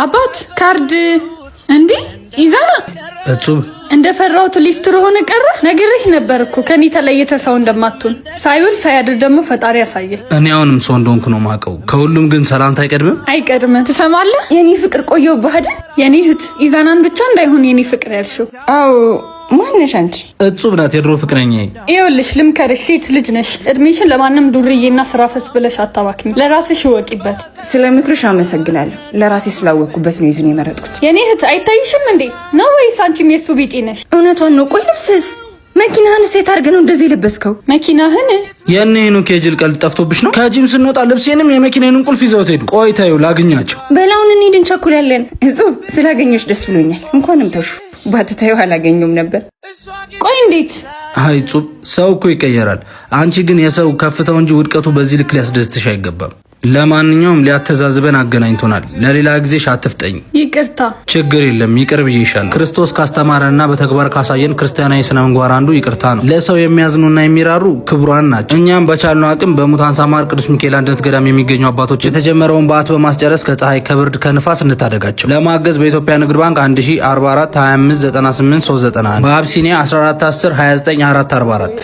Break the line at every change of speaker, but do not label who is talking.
አባት ካርድ እንዴ ኢዛና
እጹብ
እንደፈራሁት ሊፍትር ሆነ ቀረ። ነግሬህ ነበር እኮ ከኔ ተለየተ ሰው እንደማትሆን። ሳይውል ሳያድር ደግሞ ፈጣሪ ያሳየ።
እኔ አሁንም ሰው እንደሆንኩ ነው ማቀው። ከሁሉም ግን ሰላምታ አይቀድምም?
አይቀድምም። ትሰማለህ? የኔ ፍቅር ቆየው ባህል የኔ እህት ኢዛናን ብቻ እንዳይሆን የኔ ፍቅር ያልሽው። አዎ ማነሽ አንቺ?
እጹብ ናት የድሮ ፍቅረኛዬ።
ይኸውልሽ ልምከርሽ፣ ሴት ልጅ ነሽ። እድሜሽን ለማንም ዱርዬና ስራፈት ብለሽ አታባክኝ። ለራስሽ ወቂበት።
ስለ ምክርሽ አመሰግናለሁ። ለራሴ ስላወቅኩበት ነው ይዙን የመረጥኩት።
የኔ እህት አይታይሽም እንዴ ነው ወይስ አንቺም የሱ ቢጤ ነሽ?
እውነቷን ነው። ቆይ ልብስስ መኪናህን ሴት አድርገህ ነው እንደዚህ የለበስከው?
መኪናህን
የኔኑ ከጅል ቀልድ ጠፍቶብሽ ነው? ከጂም ስንወጣ ልብሴንም የመኪናዬን ቁልፍ ይዘውት ሄዱ። ቆይ ታዩ ላግኛቸው።
በላውን እንሂድ፣ እንቸኩላለን። እጹብ ስላገኘሽ ደስ ብሎኛል። እንኳንም ተሹ። ባትታዩ አላገኘውም ነበር።
ቆይ እንዴት?
አይ እጹብ ሰው እኮ ይቀየራል። አንቺ ግን የሰው ከፍታው እንጂ ውድቀቱ በዚህ ልክ ሊያስደስትሽ አይገባም። ለማንኛውም ሊያተዛዝበን አገናኝቶናል። ለሌላ ጊዜሽ አትፍጠኝ።
ይቅርታ።
ችግር የለም ይቅር ብዬሻለሁ። ክርስቶስ ካስተማረና በተግባር ካሳየን ክርስቲያናዊ ስነ ምግባር አንዱ ይቅርታ ነው። ለሰው የሚያዝኑና የሚራሩ ክቡራን ናቸው። እኛም በቻልነው አቅም በሙታን ሳማር ቅዱስ ሚካኤል አንድነት ገዳም የሚገኙ አባቶች የተጀመረውን በዓት በማስጨረስ ከፀሐይ ከብርድ ከንፋስ እንታደጋቸው። ለማገዝ በኢትዮጵያ ንግድ ባንክ 1044 25 98 391 በአብሲኒያ 14 10 29 444